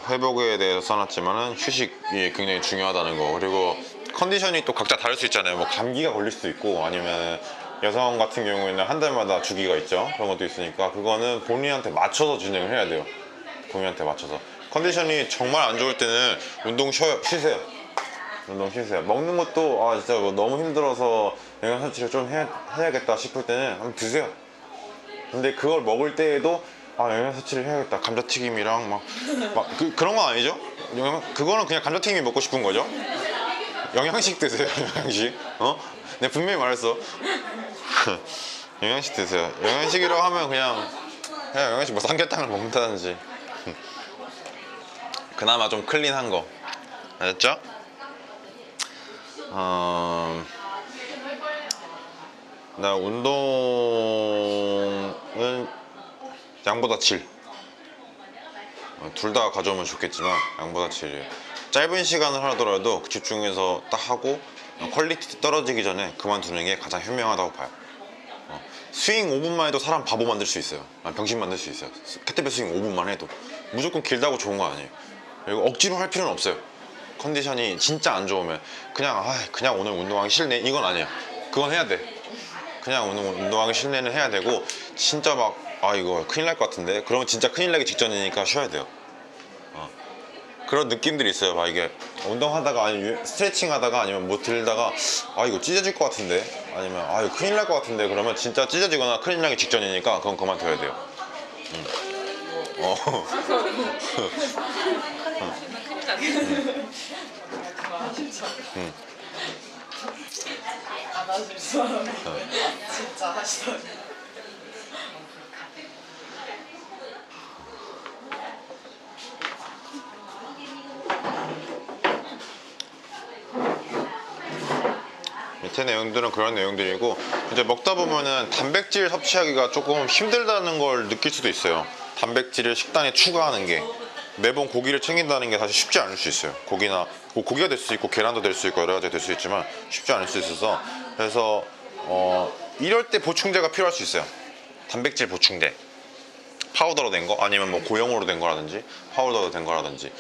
회복에 대해서 써놨지만은 휴식이 굉장히 중요하다는 거. 그리고 컨디션이 또 각자 다를 수 있잖아요. 뭐 감기가 걸릴 수도 있고 아니면 여성 같은 경우에는 한 달마다 주기가 있죠. 그런 것도 있으니까 그거는 본인한테 맞춰서 진행을 해야 돼요. 본인한테 맞춰서. 컨디션이 정말 안 좋을 때는 쉬세요. 운동 쉬세요. 먹는 것도 진짜 뭐 너무 힘들어서 영양소치를 좀 해야겠다 싶을 때는 한번 드세요. 근데 그걸 먹을 때에도 영양소치를 해야겠다. 감자튀김이랑 그런 건 아니죠? 그거는 그냥 감자튀김이 먹고 싶은 거죠? 영양식 드세요. 영양식. 내가 분명히 말했어. 영양식 드세요. 영양식이라고 하면 그냥 영양식 뭐 삼계탕을 먹는다든지. 그나마 좀 클린한 거. 알았죠? 나 운동은 양보다 질. 둘 다 가져오면 좋겠지만 양보다 질이에요. 짧은 시간을 하더라도 집중해서 딱 하고 퀄리티 떨어지기 전에 그만두는 게 가장 현명하다고 봐요. 스윙 5분만 해도 사람 바보 만들 수 있어요. 병신 만들 수 있어요. kettlebell 스윙 5분만 해도. 무조건 길다고 좋은 거 아니에요. 그리고 억지로 할 필요는 없어요. 컨디션이 진짜 안 좋으면 그냥 오늘 운동하기 싫네 이건 아니에요. 그건 해야 돼. 그냥 오늘 운동하기 싫네는 해야 되고 진짜 이거 큰일 날 것 같은데 그러면 진짜 큰일 나기 직전이니까 쉬어야 돼요. 그런 느낌들이 있어요. 이게 운동하다가 아니면 스트레칭 하다가 아니면 뭐 들다가 이거 찢어질 것 같은데 아니면 이거 큰일 날 것 같은데 그러면 진짜 찢어지거나 큰일 나기 직전이니까 그건 그만둬야 돼요. 안 하실 사람 진짜 하시더니 밑에 내용들은 그런 내용들이고 이제 먹다 보면은 단백질 섭취하기가 조금 힘들다는 걸 느낄 수도 있어요. 단백질을 식단에 추가하는 게 매번 고기를 챙긴다는 게 사실 쉽지 않을 수 있어요. 고기가 될 수 있고 계란도 될 수 있고 여러 가지가 될 수 있지만 쉽지 않을 수 있어서 그래서 이럴 때 보충제가 필요할 수 있어요. 단백질 보충제 파우더로 된 거 아니면 뭐 고형으로 된 거라든지 파우더로 된 거라든지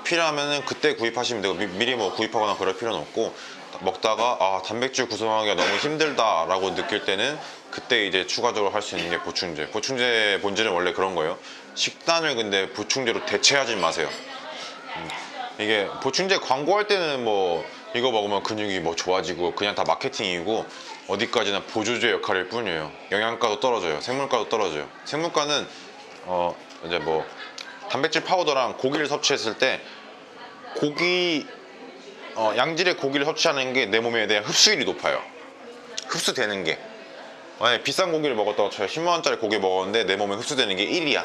필요하면은 그때 구입하시면 되고 미리 뭐 구입하거나 그럴 필요는 없고 먹다가 단백질 구성하기가 너무 힘들다 라고 느낄 때는 그때 이제 추가적으로 할 수 있는 게 보충제 본질은 원래 그런 거예요. 식단을 근데 보충제로 대체하지 마세요. 이게 보충제 광고할 때는 뭐 이거 먹으면 근육이 뭐 좋아지고 그냥 다 마케팅이고 어디까지나 보조제 역할일 뿐이에요. 영양가도 떨어져요. 생물가도 떨어져요. 생물가는 이제 뭐 단백질 파우더랑 고기를 섭취했을 때 양질의 고기를 섭취하는 게 내 몸에 대한 흡수율이 높아요. 흡수되는 게 만약에 비싼 고기를 먹었다고 쳐요. 10만원짜리 고기 먹었는데 내 몸에 흡수되는 게 1이야.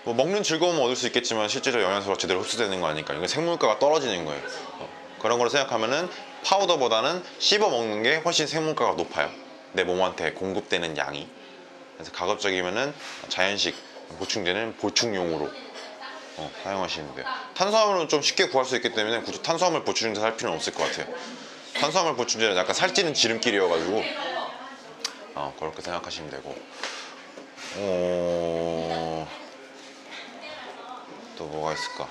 뭐 먹는 즐거움은 얻을 수 있겠지만 실제로 영양소가 제대로 흡수되는 거 아니까 이건 생물가가 떨어지는 거예요. 그런 걸 생각하면은 파우더보다는 씹어 먹는 게 훨씬 생물가가 높아요. 내 몸한테 공급되는 양이. 그래서 가급적이면은 자연식 보충제는 보충용으로 사용하시면 돼요. 탄수화물은 좀 쉽게 구할 수 있기 때문에 굳이 탄수화물 보충제 살 필요는 없을 것 같아요. 탄수화물 보충제는 약간 살찌는 지름길이어가지고 그렇게 생각하시면 되고 또 뭐가 있을까?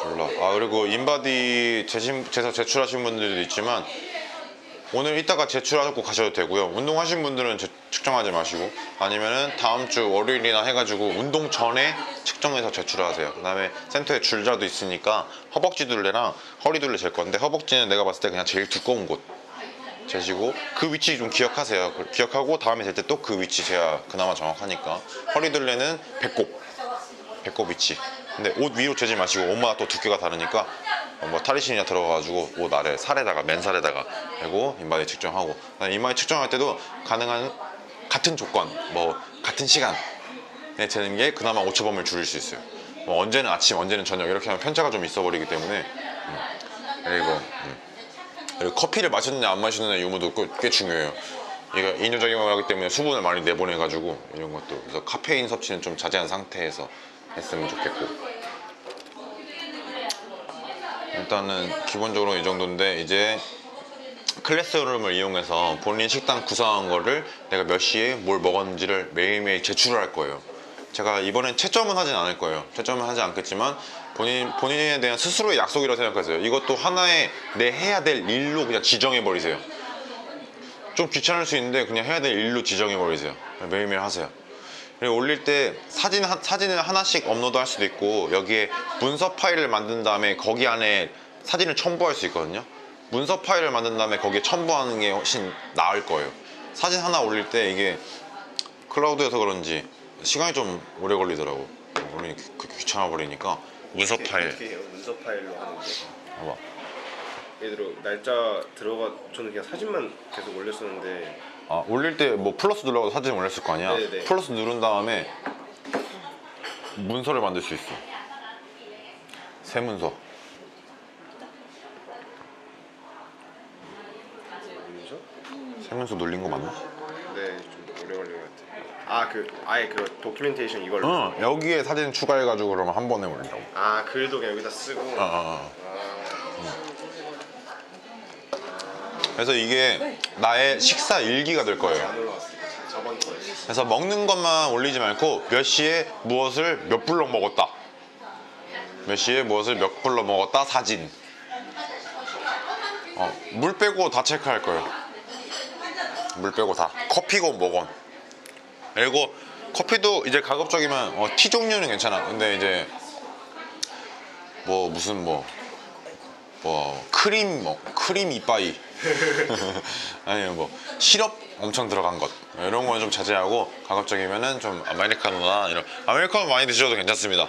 몰라. 아 그리고 인바디 제출하신 분들도 있지만 오늘 이따가 제출하고 가셔도 되고요. 운동하신 분들은 측정하지 마시고 아니면은 다음 주 월요일이나 해가지고 운동 전에 측정해서 제출하세요. 그다음에 센터에 줄자도 있으니까 허벅지 둘레랑 허리 둘레 잴 건데 허벅지는 내가 봤을 때 그냥 제일 두꺼운 곳 재시고 그 위치 좀 기억하세요. 기억하고 다음에 잴 때 또 그 위치 재야 그나마 정확하니까. 허리 둘레는 배꼽 위치. 근데 옷 위로 재지 마시고 옷마다 또 두께가 다르니까 뭐 탈의실이나 들어가가지고 옷 아래 살에다가 맨살에다가 대고 인바디 측정하고 인바디 측정할 때도 가능한 같은 조건 뭐 같은 시간에 재는 게 그나마 오차범위를 줄일 수 있어요. 뭐 언제는 아침 언제는 저녁 이렇게 하면 편차가 좀 있어 버리기 때문에 그리고 커피를 마시느냐 안 마시느냐 유무도 꽤 중요해요. 얘가 이뇨작용을 하기 때문에 수분을 많이 내보내가지고 이런 것도. 그래서 카페인 섭취는 좀 자제한 상태에서 했으면 좋겠고. 일단은 기본적으로 이 정도인데 이제 클래스룸을 이용해서 본인 식단 구성한 거를 내가 몇 시에 뭘 먹었는지를 매일매일 제출을 할 거예요. 제가 이번엔 채점은 하진 않을 거예요. 채점은 하지 않겠지만 본인에 대한 스스로의 약속이라고 생각하세요. 이것도 하나의 내 해야 될 일로 그냥 지정해 버리세요. 좀 귀찮을 수 있는데 그냥 해야 될 일로 지정해 버리세요. 매일매일 하세요. 그리고 올릴 때 사진을 하나씩 업로드 할 수도 있고 여기에 문서 파일을 만든 다음에 거기 안에 사진을 첨부할 수 있거든요. 문서 파일을 만든 다음에 거기에 첨부하는 게 훨씬 나을 거예요. 사진 하나 올릴 때 이게 클라우드여서 그런지 시간이 좀 오래 걸리더라고. 귀찮아 버리니까 문서 파일. 어떻게 해요? 문서 파일로 하는 게? 봐봐. 예를 들어 날짜 들어가 저는 그냥 사진만 계속 올렸었는데 아, 올릴 때 뭐 플러스 누르고 사진 올렸을 거 아니야? 네네. 플러스 누른 다음에 문서를 만들 수 있어. 새 문서. 문서? 새 문서 눌린 거 맞나? 네, 좀 오래 걸린 것 같아요. 아, 아예 그 도큐멘테이션 이걸로. 응, 여기에 사진 추가해가지고 그러면 한 번에 올린다고. 아, 글도 그냥 여기다 쓰고. 그래서 이게 나의 식사 일기가 될 거예요. 안 올라왔어요. 저번 거에. 그래서 먹는 것만 올리지 말고 몇 시에 무엇을 몇 불로 먹었다. 몇 시에 무엇을 몇 불로 먹었다 사진. 물 빼고 다 체크할 거예요. 물 빼고 다. 커피건 뭐건. 그리고 커피도 이제 가급적이면 티 종류는 괜찮아. 근데 이제 뭐 무슨 크림 이빠이 아니면 뭐 시럽 엄청 들어간 것 이런 거는 좀 자제하고 가급적이면은 좀 아메리카노나 이런 아메리카노 많이 드셔도 괜찮습니다.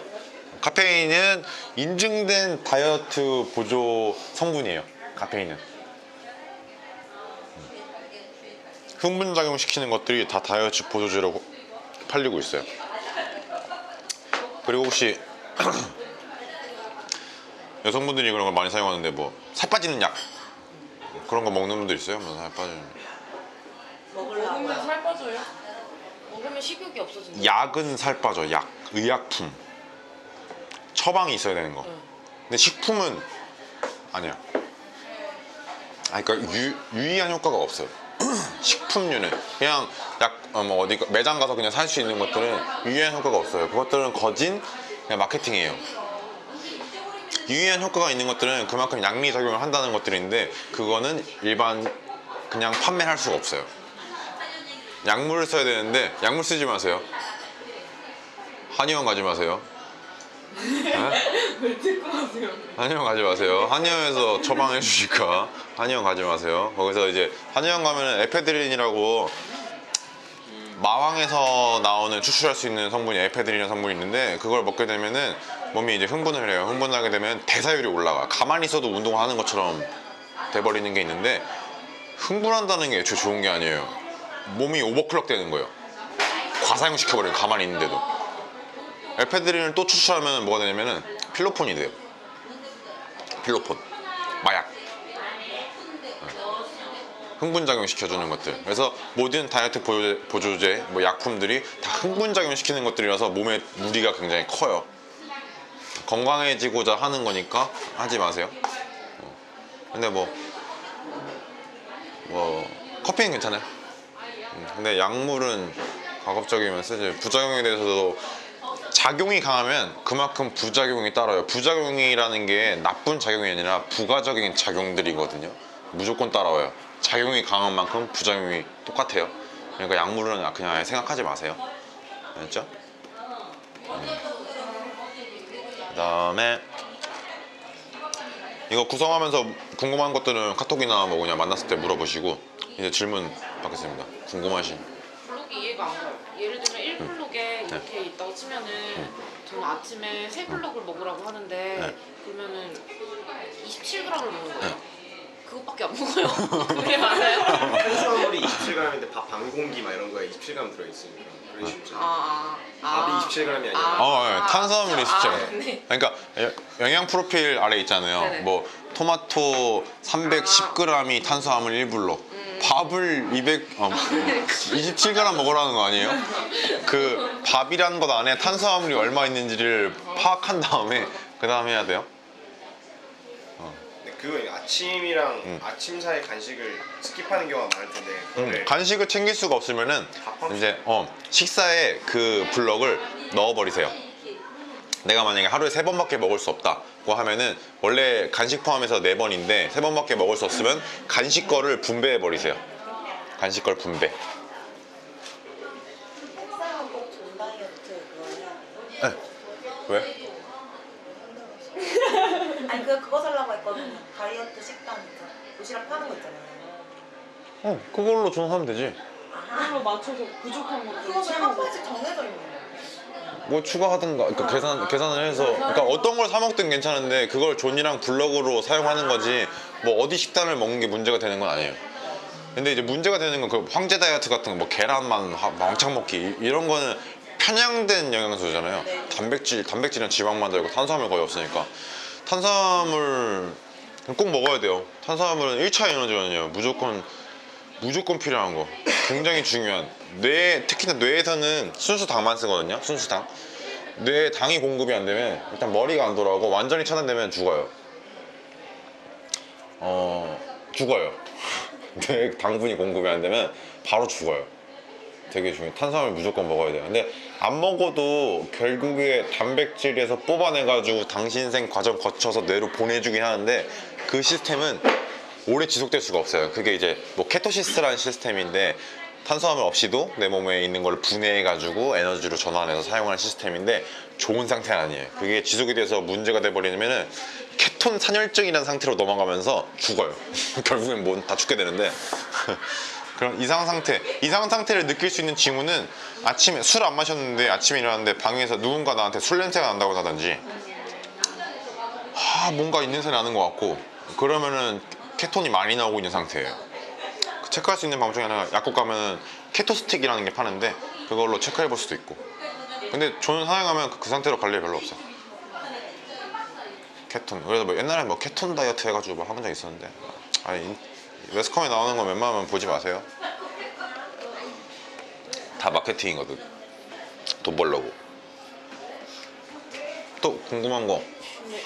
카페인은 인증된 다이어트 보조 성분이에요. 카페인은 흥분 작용 시키는 것들이 다 다이어트 보조제로 팔리고 있어요. 그리고 혹시 여성분들이 그런 걸 많이 사용하는데 뭐 살 빠지는 약 그런 거 먹는 분들 있어요? 뭐 살 빠지는 먹으면 살 빠져요? 먹으면 식욕이 없어진다. 약은 살 빠져. 약, 의약품 처방이 있어야 되는 거. 근데 식품은 아니야. 그러니까 유의한 효과가 없어요. 식품류는 그냥 뭐 어디 매장 가서 그냥 살 수 있는 것들은 유의한 효과가 없어요. 그것들은 거진 그냥 마케팅이에요. 유의한 효과가 있는 것들은 그만큼 양리 작용을 한다는 것들인데 그거는 일반 그냥 판매할 수가 없어요. 약물을 써야 되는데 약물 쓰지 마세요. 한의원 가지 마세요. 왜 듣고 하세요? 한의원 가지 마세요. 한의원에서 처방해 주실까? 한의원 가지 마세요. 거기서 이제 한의원 가면은 에페드린이라고 마왕에서 나오는 추출할 수 있는 성분이 에페드린이라는 성분이 있는데 그걸 먹게 되면은 몸이 이제 흥분을 해요. 흥분하게 되면 대사율이 올라가. 가만히 있어도 운동을 하는 것처럼 돼버리는 게 있는데 흥분한다는 게 애초에 좋은 게 아니에요. 몸이 오버클럭 되는 거예요. 과사용 시켜버려요. 가만히 있는데도. 에페드린을 또 추출하면 뭐가 되냐면은 필로폰이 돼요. 필로폰, 마약. 흥분작용 시켜주는 것들. 그래서 모든 다이어트 보조제, 뭐 약품들이 다 흥분작용 시키는 것들이라서 몸에 무리가 굉장히 커요. 건강해지고자 하는 거니까 하지 마세요. 근데 뭐 커피는 괜찮아요. 근데 약물은 가급적이면 쓰지. 부작용에 대해서도 작용이 강하면 그만큼 부작용이 따라요. 부작용이라는 게 나쁜 작용이 아니라 부가적인 작용들이거든요. 무조건 따라와요. 작용이 강한 만큼 부작용이 똑같아요. 그러니까 약물은 그냥 아예 생각하지 마세요. 알았죠? 그 다음에 이거 구성하면서 궁금한 것들은 카톡이나 뭐 그냥 만났을 때 물어보시고 이제 질문 받겠습니다. 궁금하신. 블록이 이해가 안 가요. 예를 들면 1블록에 이렇게 있다고 치면은 저는 아침에 3블록을 먹으라고 하는데 그러면은 27g을 먹는 거예요. 그것밖에 안 먹어요. 그게 맞아요? 탄수화물이 27g인데 밥 반 공기 막 이런 거에 27g 들어있으니까 그런 식이죠. 밥이 27g이 아니라 탄수화물이 진짜. 네. 그러니까 영양 프로필 아래 있잖아요. 네네. 뭐 토마토 310g이 탄수화물 1블록. 밥을 27g 먹으라는 거 아니에요? 그 밥이라는 것 안에 탄수화물이 얼마 있는지를 파악한 다음에 그 다음 해야 돼요. 근데 그거 아침이랑 아침 사이 간식을 스킵하는 경우가 많을 텐데 그거를 간식을 챙길 수가 없으면은 이제 식사에 그 블럭을 넣어버리세요. 내가 만약에 하루에 3번밖에 먹을 수 없다고 하면은 원래 간식 포함해서 4번인데 3번밖에 먹을 수 없으면 간식 거를 분배해 버리세요. 간식 걸 분배. 식사는 꼭 전 다이어트 그거 해야 돼요? 네. 왜? 아니 그거 살라고 했거든요. 다이어트 식단 있죠. 도시락 파는 거 있잖아요. 그걸로 전하면 되지. 그걸로 맞춰서 부족한 것들 그거 그냥 한 번씩 정해져 있는 거예요. 뭐 추가하든가 그러니까 계산을 해서 그러니까 어떤 걸 사 먹든 괜찮은데 그걸 존이랑 블럭으로 사용하는 거지 뭐 어디 식단을 먹는 게 문제가 되는 건 아니에요. 근데 이제 문제가 되는 건 그 황제 다이어트 같은 거 뭐 계란만 왕창 먹기 이런 거는 편향된 영양소잖아요. 단백질은 지방만 들고 탄수화물 거의 없으니까 탄수화물 꼭 먹어야 돼요. 탄수화물은 1차 에너지원이에요. 무조건 필요한 거. 굉장히 중요한. 특히나 뇌에서는 순수당만 쓰거든요. 순수당. 뇌에 당이 공급이 안 되면 일단 머리가 안 돌아오고 완전히 차단되면 죽어요. 죽어요. 뇌에 당분이 공급이 안 되면 바로 죽어요. 되게 중요해요. 탄수화물 무조건 먹어야 돼요. 근데 안 먹어도 결국에 단백질에서 뽑아내가지고 당신생 과정 거쳐서 뇌로 보내주긴 하는데 그 시스템은 오래 지속될 수가 없어요. 그게 이제 뭐 케토시스라는 시스템인데 탄수화물 없이도 내 몸에 있는 걸 분해해가지고 에너지로 전환해서 사용하는 시스템인데 좋은 상태는 아니에요. 그게 지속이 돼서 문제가 돼버리면은 케톤 산혈증이라는 상태로 넘어가면서 죽어요. 결국엔 뭐 다 죽게 되는데 그런 이상 상태를 느낄 수 있는 징후는 아침에 술 안 마셨는데 아침에 일어났는데 방에서 누군가 나한테 술 냄새가 난다고 하든지 뭔가 있는 냄새 나는 것 같고 그러면은 케톤이 많이 나오고 있는 상태예요. 체크할 수 있는 방법 중에 하나가 약국 가면 케토스틱이라는 게 파는데 그걸로 체크해 볼 수도 있고 근데 저는 사용하면 그 상태로 갈 일이 별로 없어. 케톤 그래서 뭐 옛날에 뭐 케톤 다이어트 해가지고 뭐 한 적 있었는데 매스컴에 나오는 거 웬만하면 보지 마세요. 다 마케팅이거든. 돈 벌려고. 또 궁금한 거. 근데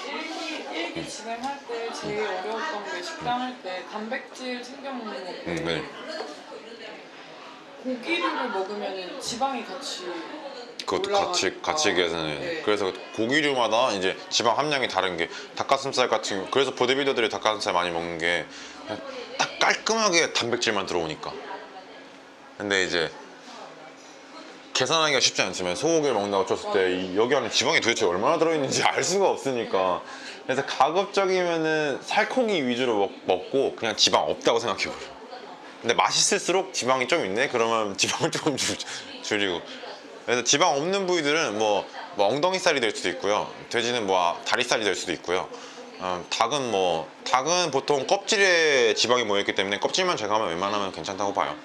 일기 진행할 때 제일 어려웠던 게 식단 할 때 단백질 챙겨 먹는 건데 네. 고기류를 먹으면 지방이 같이 그것도 올라가니까. 같이 계산해요. 네. 그래서 고기류마다 이제 지방 함량이 다른 게 닭가슴살 같은 그래서 보디빌더들이 닭가슴살 많이 먹는 게 딱 깔끔하게 단백질만 들어오니까. 근데 이제 계산하기가 쉽지 않지만 소고기를 먹는다고 쳤을 때 여기 안에 지방이 도대체 얼마나 들어있는지 알 수가 없으니까 그래서 가급적이면은 살코기 위주로 먹고 그냥 지방 없다고 생각해버려. 근데 맛있을수록 지방이 좀 있네? 그러면 지방을 조금 줄이고. 그래서 지방 없는 부위들은 뭐 엉덩이살이 될 수도 있고요. 돼지는 뭐 다리살이 될 수도 있고요. 닭은 보통 껍질에 지방이 모여있기 때문에 껍질만 제거하면 웬만하면 괜찮다고 봐요.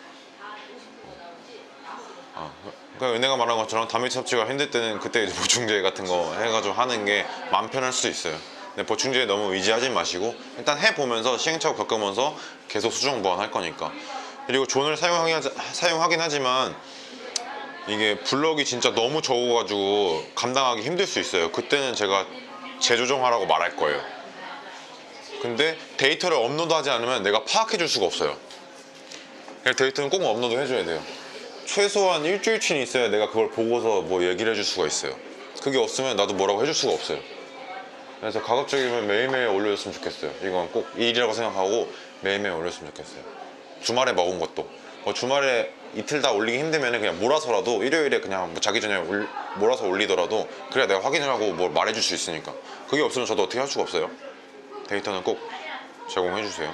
그러니까 은혜가 말한 것처럼 단백질 섭취가 힘들 때는 그때 이제 보충제 같은 거 해가지고 하는 게 마음 편할 수도 있어요. 근데 보충제에 너무 의지하지 마시고 일단 해보면서 시행착오 겪으면서 계속 수정 보완할 거니까. 그리고 존을 사용하긴 하지만 이게 블럭이 진짜 너무 적어가지고 감당하기 힘들 수 있어요. 그때는 제가 재조정하라고 말할 거예요. 근데 데이터를 업로드하지 않으면 내가 파악해 줄 수가 없어요. 그래서 데이터는 꼭 업로드 해줘야 돼요. 최소한 일주일치는 있어야 내가 그걸 보고서 뭐 얘기를 해줄 수가 있어요. 그게 없으면 나도 뭐라고 해줄 수가 없어요. 그래서 가급적이면 매일매일 올려줬으면 좋겠어요. 이건 꼭 일이라고 생각하고 매일매일 올렸으면 좋겠어요. 주말에 먹은 것도 뭐 주말에 이틀 다 올리기 힘들면 그냥 몰아서라도 일요일에 그냥 뭐 자기 전에 몰아서 올리더라도 그래야 내가 확인을 하고 뭘 말해줄 수 있으니까. 그게 없으면 저도 어떻게 할 수가 없어요. 데이터는 꼭 제공해 주세요.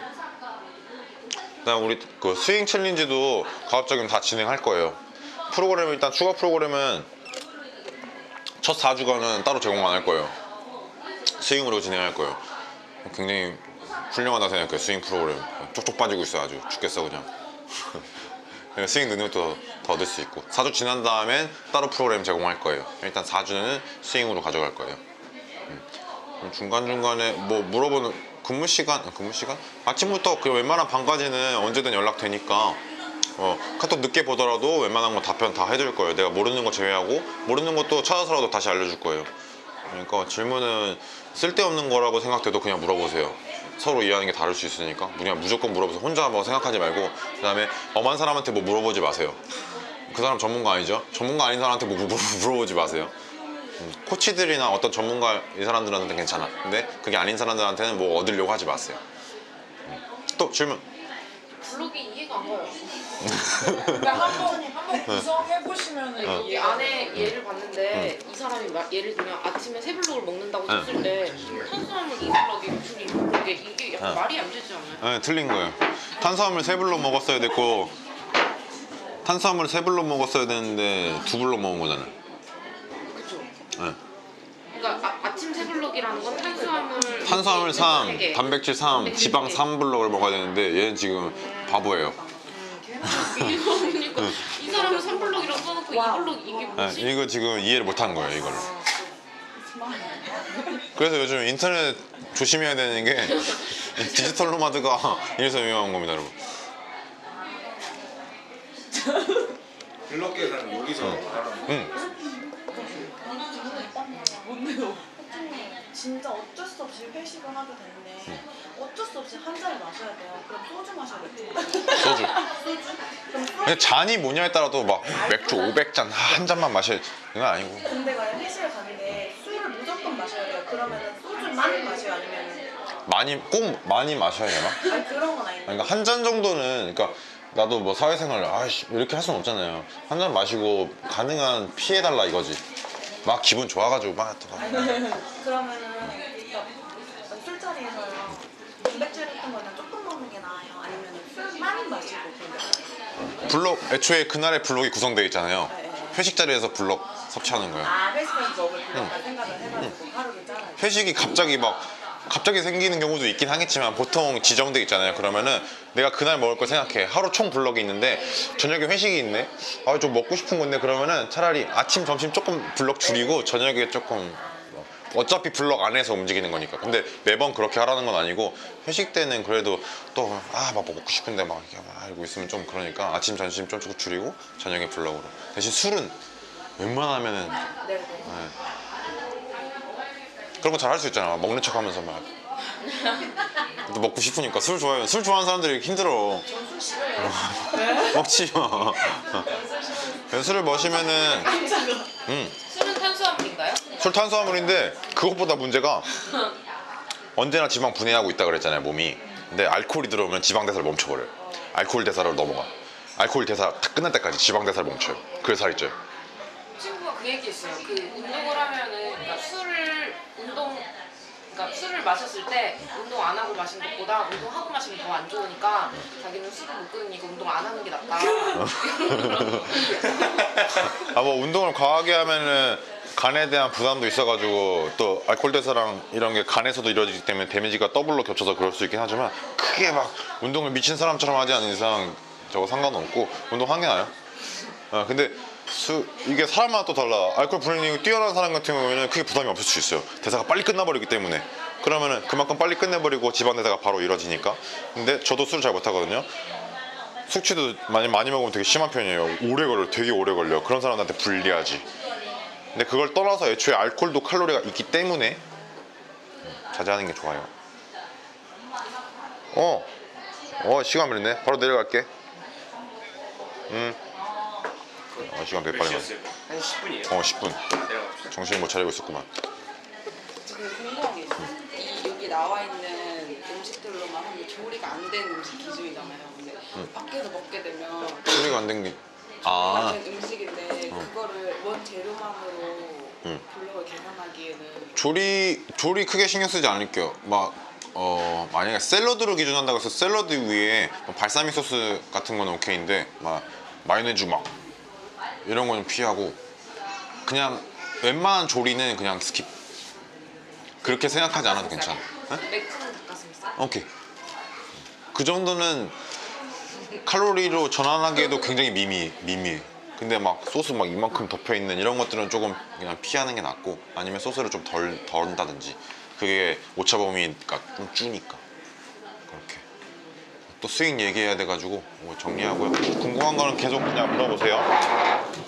그다음 우리 그 스윙 챌린지도 가급적이면 다 진행할 거예요. 프로그램 일단 추가 프로그램은 첫 4주간은 따로 제공 안 할 거예요. 스윙으로 진행할 거예요. 굉장히 훌륭하다 생각해요. 스윙 프로그램 쪽쪽 빠지고 있어. 아주 죽겠어 그냥. 스윙 능력도 더 얻을 수 있고 4주 지난 다음엔 따로 프로그램 제공할 거예요. 일단 4주는 스윙으로 가져갈 거예요. 중간중간에 뭐 물어보는 근무 시간? 아침부터 그 웬만한 방까지는 언제든 연락되니까 카톡 늦게 보더라도 웬만한 거 답변 다 해줄 거예요. 내가 모르는 거 제외하고 모르는 것도 찾아서라도 다시 알려줄 거예요. 그러니까 질문은 쓸데없는 거라고 생각돼도 그냥 물어보세요. 서로 이해하는 게 다를 수 있으니까 그냥 무조건 물어보세요. 혼자 뭐 생각하지 말고. 그 다음에 엄한 사람한테 뭐 물어보지 마세요. 그 사람 전문가 아니죠? 전문가 아닌 사람한테 뭐 물어보지 마세요. 코치들이나 어떤 전문가 이 사람들한테는 괜찮아. 근데 그게 아닌 사람들한테는 뭐 얻으려고 하지 마세요. 또 질문. 블로그 이해가 안 가요. 근데 한번 구성해보시면은 이 안에 얘를 봤는데 이 사람이 예를 들면 아침에 새 블록을 먹는다고 쳤을 때 탄수화물 2블록에 육sul 2블록에 이게 약간 말이 안 되지 않나요? 네, 틀린 거예요. 탄수화물 3블록 먹었어야 됐고 탄수화물 3블록 먹었어야 되는데 2블록 먹은 거잖아요. 그쵸? 네. 그러니까 아침 새 블록이라는 건 탄수화물 3, 3개. 단백질 3, 지방 3블록을 먹어야 되는데 얘는 지금 바보예요. 그러니까 이 사람은 3블록이라고 써놓고 2블록 이게 뭐지? 네, 이거 지금 이해를 못 한 거예요, 이거를. 그래서 요즘 인터넷 조심해야 되는 게 디지털 노마드가 이래서 유명한 겁니다, 여러분. 블록 계산은 여기서 뭔데요? 진짜 어쩔 수 없이 회식을 하게 되는데 어쩔 수 없이 한 잔을 마셔야 돼요. 그럼 소주 마셔야겠죠. 소주. 소주? 그럼 근데 잔이 뭐냐에 따라도 막 맥주 500잔 한 잔만 마셔야 그건 아니고. 근데 만약 회식을 가는데 술을 무조건 마셔야 돼요. 그러면은 소주만 마셔요? 아니면 꼭 많이 마셔야 되나? 아니 그런 건 아닌데. 그러니까 한 잔 정도는, 그러니까 나도 뭐 사회생활 이렇게 할 수는 없잖아요. 한 잔 마시고 가능한 피해달라 이거지. 막 기분 좋아가지고 막 또. 그러면은 그러니까 술자리에서요. 단백질 같은 거는 조금 먹는 게 나아요? 아니면 술만 마시고 그런 블록, 애초에 그날의 블록이 구성되어 있잖아요. 네. 회식 자리에서 블록 섭취하는 거예요. 아 회식에서 먹을 그런 생각을 해가지고 하루를 짜라요. 회식이 갑자기 생기는 경우도 있긴 하겠지만 보통 지정돼 있잖아요. 그러면은 내가 그날 먹을 걸 생각해. 하루 총 블럭이 있는데 저녁에 회식이 있네. 아, 좀 먹고 싶은 건데 그러면은 차라리 아침, 점심 조금 블럭 줄이고 저녁에 조금 어차피 블럭 안에서 움직이는 거니까. 근데 매번 그렇게 하라는 건 아니고 회식 때는 그래도 또 막 먹고 싶은데 막 이렇게 막 알고 있으면 좀 그러니까 아침, 점심 좀 조금 줄이고 저녁에 블럭으로. 대신 술은 웬만하면은 네. 그런 거 잘 할 수 있잖아. 먹는 척 하면서 막. 또 먹고 싶으니까. 술 좋아해요. 술 좋아하는 사람들이 힘들어. 술 싫어요. 먹지 마. 술을 마시면은 술은 탄수화물인가요? 술 탄수화물인데 그것보다 문제가 언제나 지방 분해하고 있다 그랬잖아요, 몸이. 근데 알코올이 들어오면 지방 대사를 멈춰버려요. 알코올 대사로 넘어가. 알코올 대사 다 끝날 때까지 지방 대사를 멈춰요. 그래서 살이 쪄요. 친구가 그 얘기했어요. 그 운동을 하면은 그러니까 술을 마셨을 때 운동 안 하고 마신 것보다 운동하고 마시면 더 안 좋으니까 자기는 술을 못 끊으니까 운동 안 하는 게 낫다. 뭐 운동을 과하게 하면은 간에 대한 부담도 있어가지고 또 알코올 대사랑 이런 게 간에서도 이루어지기 때문에 데미지가 더블로 겹쳐서 그럴 수 있긴 하지만 크게 막 운동을 미친 사람처럼 하지 않는 이상 저거 상관없고 운동한 게 나아요. 근데 이게 사람마다 또 달라. 알코올 분해력이 뛰어난 사람 같은 경우에는 크게 부담이 없을 수 있어요. 대사가 빨리 끝나버리기 때문에. 그러면은 그만큼 빨리 끝내버리고 지방 대사가 바로 이루어지니까. 근데 저도 술을 잘 못하거든요. 숙취도 많이 먹으면 되게 심한 편이에요. 되게 오래 걸려. 그런 사람한테 불리하지. 근데 그걸 떠나서 애초에 알코올도 칼로리가 있기 때문에 자제하는 게 좋아요. 시간 걸리네. 바로 내려갈게. 시간 되게 몇 빨리 가네. 시였어요? 한 10분이에요? 10분. 내려갑시다. 정신 못 차리고 있었구만. 그 궁금한 게 있어요. 이 여기 나와 있는 음식들로만 하면 조리가 안 된 음식 기준이잖아요. 근데 밖에서 먹게 되면 소리가 안 된 게. 조리가 아, 된 음식인데 그거를 원재료만으로 블록을 계산하기에는 조리 크게 신경 쓰지 않을게요. 만약에 샐러드로 기준한다고 해서 샐러드 위에 발사믹 소스 같은 건 오케이인데 막 마요네즈 막 이런 거는 피하고 그냥 웬만한 조리는 그냥 스킵. 그렇게 생각하지 않아도 괜찮아. 네? 맥주는 닭가슴살. 오케이. 그 정도는 칼로리로 전환하기에도 굉장히 미미해. 근데 막 소스 막 이만큼 덮여 있는 이런 것들은 조금 그냥 피하는 게 낫고 아니면 소스를 좀 덜 한다든지 그게 오차 범위가 좀 주니까 그렇게. 또 수익 얘기해야 돼가지고 뭐 정리하고요. 궁금한 거는 계속 그냥 물어보세요.